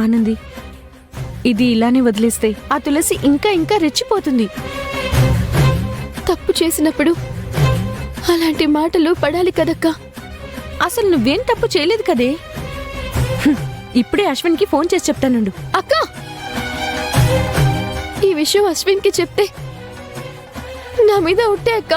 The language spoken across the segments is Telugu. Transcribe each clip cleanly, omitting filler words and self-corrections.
ఆనంది, ఇది ఇలానే వదిలేస్తే ఆ తులసి ఇంకా ఇంకా రెచ్చిపోతుంది. తప్పు చేసినప్పుడు అలాంటి మాటలు పడాలి కదక్కా. అసలు నువ్వేం తప్పు చేయలేదు కదే. ఇప్పుడే అశ్విన్కి ఫోన్ చేసి చెప్తానుండు. అక్కా, ఈ విషయం అశ్విన్కి చెప్తే నా మీద ఉంటే అక్క.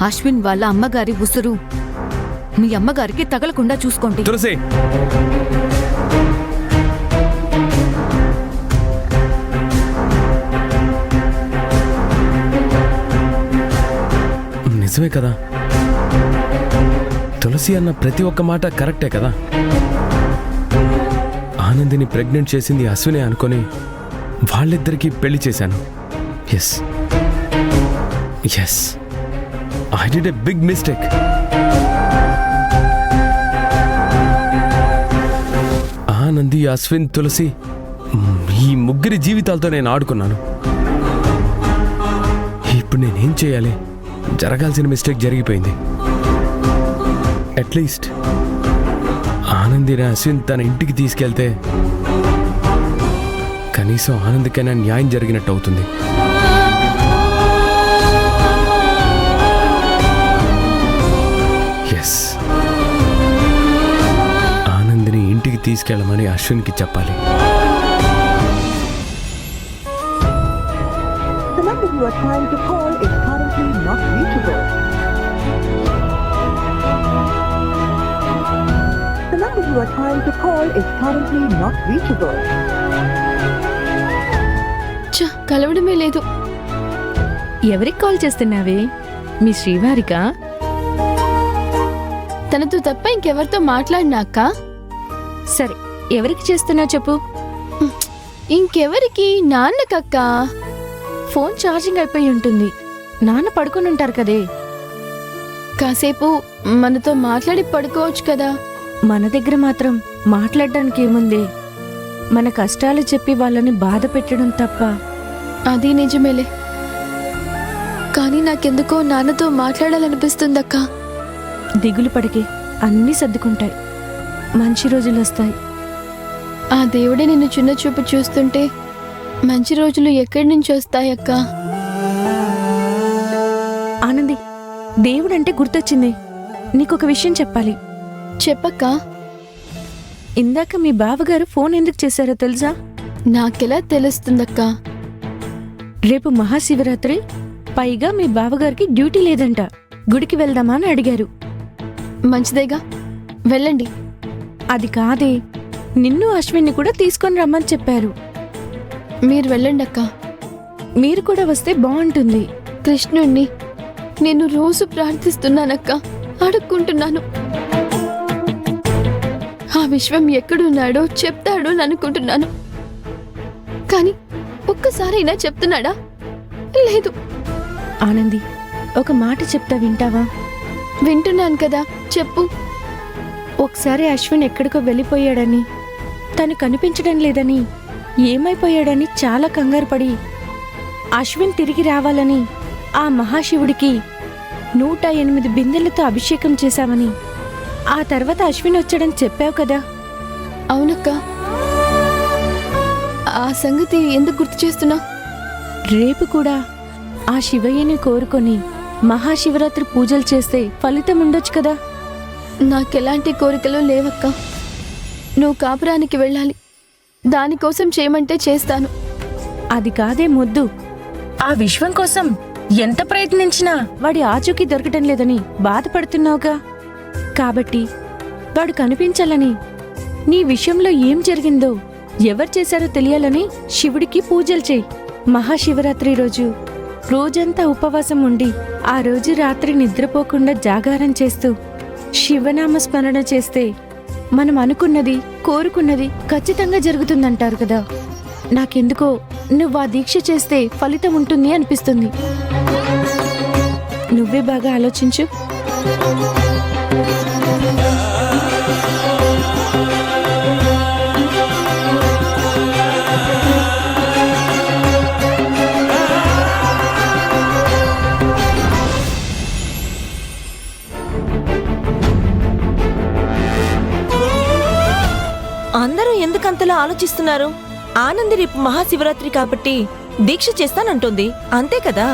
అశ్విన్ వాళ్ళ అమ్మగారి ఉసురు మీ అమ్మగారికి తగలకుండా చూసుకోండి. తులసి, నిజమే కదా, తులసి అన్న ప్రతి ఒక్క మాట కరెక్టే కదా. ఆనందిని ప్రెగ్నెంట్ చేసింది అశ్వినే అనుకొని వాళ్ళిద్దరికీ పెళ్లి చేశాను. Yes yes, I did a big mistake. Anandi, Ashwin, Tulasi, ఈ ముగ్గురి జీవితాలతో నేను ఆడుకున్నాను. ఇప్పుడు నేనేం చేయాలి? జరగాల్సిన మిస్టేక్ జరిగిపోయింది. అట్లీస్ట్ ఆనందిని అశ్విన్ తన ఇంటికి తీసుకెళ్తే కనీసం ఆనందికైనా న్యాయం జరిగినట్టు అవుతుంది. ఆనందిని ఇంటికి తీసుకెళ్ళమని అశ్విన్కి చెప్పాలి. కలవడమే లేదు. ఎవరికి కాల్ చేస్తున్నావే? మీ శ్రీవారికా? తనతో తప్ప ఇంకెవరితో మాట్లాడినాక? సరే, ఎవరికి చేస్తున్నావు చెప్పు. ఇంకెవరికి? నాన్నకక్కా. ఫోన్ ఛార్జింగ్ అయిపోయి ఉంటుంది. నాన్న పడుకొని ఉంటారు కదే. కాసేపు మనతో మాట్లాడి పడుకోవచ్చు కదా. మన దగ్గర మాత్రం మాట్లాడడానికి ఏముంది? మన కష్టాలు చెప్పి వాళ్ళని బాధ పెట్టడం తప్ప. అది నిజమేలే, కానీ నాకెందుకో నాన్నతో మాట్లాడాలనిపిస్తుందక్కా. దిగులు పడికి, అన్నీ సర్దుకుంటాయి. మంచి రోజులు వస్తాయి. ఆ దేవుడే నిన్ను చిన్న చూపు చూస్తుంటే మంచి రోజులు ఎక్కడి నుంచి వస్తాయక్కా? ఆనంది, దేవుడంటే గుర్తొచ్చింది. నీకొక విషయం చెప్పాలి. చెప్పక్కా. ఇందాక మీ బావగారు ఫోన్ ఎందుకు చేశారో తెలుసా? నాకెలా తెలుస్తుందక్కా? రేపు మహాశివరాత్రి, పైగా మీ బావగారికి డ్యూటీ లేదంట. గుడికి వెళ్దామా అని అడిగారు. మంచిదేగా, వెళ్ళండి. అది కాదే, నిన్ను అశ్విన్ని కూడా తీసుకొని రమ్మని చెప్పారు. మీరు వెళ్ళండి అక్క. మీరు కూడా వస్తే బాగుంటుంది. కృష్ణుణ్ణి నేను రోజు ప్రార్థిస్తున్నానక్క, అడుక్కుంటున్నాను. ఆ విశ్వం ఎక్కడున్నాడో చెప్తాడు అనుకుంటున్నాను, కానీ ఒక్కసారైనా చెప్తున్నాడా? లేదు. ఆనంది, ఒక మాట చెప్తా, వింటావా? వింటున్నాను కదా, చెప్పు. ఒకసారి అశ్విన్ ఎక్కడికో వెళ్ళిపోయాడని, తను కనిపించడం లేదని, ఏమైపోయాడని చాలా కంగారు పడి అశ్విన్ తిరిగి రావాలని ఆ మహాశివుడికి 108 బిందెలతో అభిషేకం చేశామని, ఆ తర్వాత అశ్విన్ వచ్చాడని చెప్పావు కదా? అవునక్క. ఆ సంగతి ఎందుకు గుర్తు చేస్తున్నా? రేపు కూడా ఆ శివయ్యని కోరుకొని మహాశివరాత్రి పూజలు చేస్తే ఫలితం ఉండొచ్చు కదా? నాకెలాంటి కోరికలు లేవక్క. నువ్వు కాపురానికి వెళ్ళాలి, దానికోసం చేయమంటే చేస్తాను. అది కాదే మొద్దు, ఆ విశ్వం కోసం ఎంత ప్రయత్నించినా వాడి ఆచూకీ దొరకటం లేదని బాధపడుతున్నావుగా. కాబట్టి వాడు కనిపించాలని, నీ విషయంలో ఏం జరిగిందో ఎవరు చేశారో తెలియాలని శివుడికి పూజలు చేయి. మహాశివరాత్రి రోజు రోజంతా ఉపవాసం ఉండి, ఆ రోజు రాత్రి నిద్రపోకుండా జాగారం చేస్తూ శివనామ స్మరణ చేస్తే మనం అనుకున్నది, కోరుకున్నది ఖచ్చితంగా జరుగుతుందంటారు కదా. నాకెందుకో నువ్వు ఆ దీక్ష చేస్తే ఫలితం ఉంటుంది అనిపిస్తుంది. నువ్వే బాగా ఆలోచించు. ఆలోచిస్తున్నారు? ఆనంది రేపు మహాశివరాత్రి కాబట్టి దీక్ష చేస్తానంటుంది, అంతే కదా?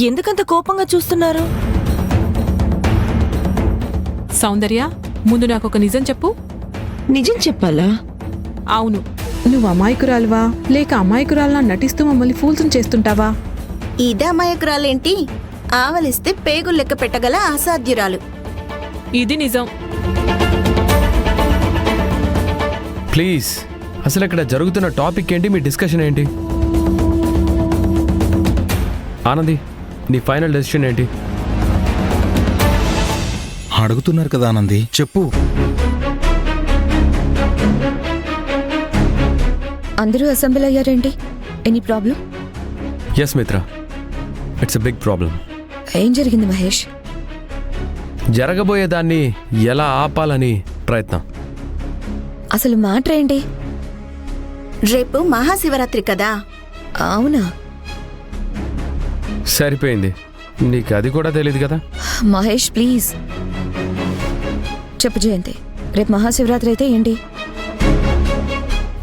ఎందుకంత కోపంగా చూస్తున్నారు? సౌందర్య, ముందు నాకొక నిజం చెప్పు. నిజం చెప్పాలా? అవును, నువ్వు అమాయకురాలువా లేక అమాయకురాల్లా నటిస్తూ మమ్మల్ని ఫూల్సం చేస్తుంటావా? ఇదే అమాయకురాలేంటి? ఆవలిస్తే పేగులు లెక్క పెట్టగల అసాధ్యురాలు. ఇది నిజం. ప్లీజ్, అసలు ఇక్కడ జరుగుతున్న టాపిక్ ఏంటి? మీ డిస్కషన్ ఏంటి? ఆనంది, నీ ఫైనల్ డెసిషన్ ఏంటి? అడుగుతున్నారు కదా ఆనంది, చెప్పు. అందరూ అసెంబ్లీ అయ్యారేంటి? Any problem? Yes Mitra, it's a big problem. ఏం జరిగింది మహేష్? జరగబోయేదాన్ని ఎలా ఆపాలని ప్రయత్నం. అసలు మ్యాటర్ ఏంటి? రేపు మహాశివరాత్రి కదా. అవునా? సరిపోయింది, నీకు అది కూడా తెలియదు కదా. మహేష్ ప్లీజ్ చెప్పు జయంతి, రేపు మహాశివరాత్రి అయితే ఏంటి?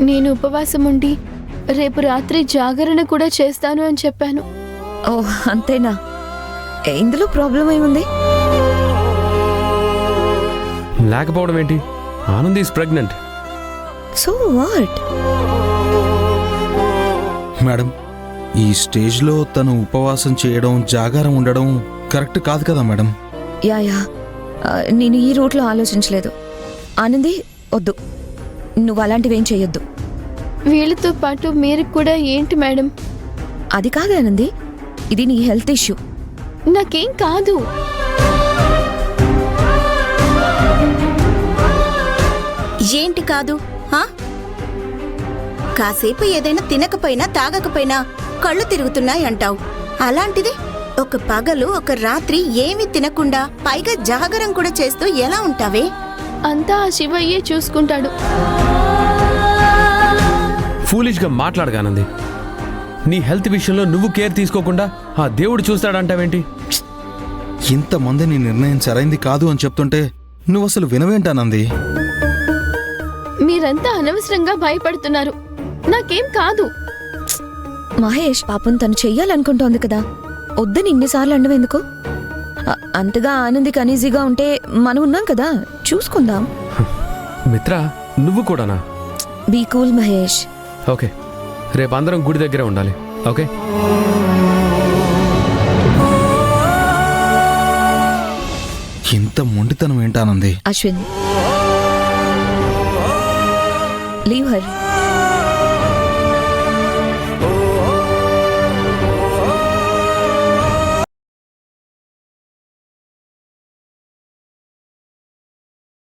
నేను ఉపవాసం ఉండి రేపు రాత్రి జాగరణ కూడా చేస్తాను అని చెప్పాను. ఓ అంతేనా? ఇందులో ప్రాబ్లం ఏముంది? లేకపోవడం ఏంటి? Anandi is pregnant. So what? Madam, ఈ స్టేజ్లో తను ఉపవాసం చేయడం, జాగారం ఉండడం కరెక్ట్ కాదు కదా మేడం. యా నేను ఈ రూట్లో ఆలోచించలేదు. ఆనంది వద్దు, నువ్వు అలాంటివేం చెయ్యొద్దు. వీళ్ళతో పాటు మీరు కూడా ఏంటి మేడం? అది కాదు ఆనంది, ఇది నీ హెల్త్ ఇష్యూ. నాకేం కాదు. ఏంటి కాదు? కాసేపు ఏదైనా తినకపోయినా తాగకపోయినా కళ్ళు తిరుగుతున్నాయి అంటావు. అలాంటిది ఒక పగలు ఒక రాత్రి ఏమీ తినకుండా పైగా జాగరం కూడా చేస్తూ ఎలా ఉంటావే? అంతా ఆ శివయ్యే చూసుకుంటాడు. ఫూలిష్గా మాట్లాడగానంది. నీ హెల్త్ విషయంలో నువ్వు కేర్ తీసుకోకుండా ఆ దేవుడు చూస్తాడంటావేంటి? ఇంతమంది నీ నిర్ణయం సరైంది కాదు అని చెప్తుంటే నువ్వు అసలు వినవేంటానంది? మీరంతా అనవసరంగా భయపడుతున్నారు. నాకేం కాదు. మహేష్ పాపం తను చెయ్యాలనుకుంటోంది కదా, వద్దని ఇన్నిసార్లు అండం ఎందుకు? అంతగా ఆనందికి అనీజీగా ఉంటే మనం ఉన్నాం కదా, చూసుకుందాం. మిత్ర, నువ్వు కూడానా? Be cool Mahesh. ఓకే, రేపు అందరం గుడి దగ్గరే ఉండాలి. ఓకే, ఇంత మొండితనం ఏంటానంది? Ashwin leave her.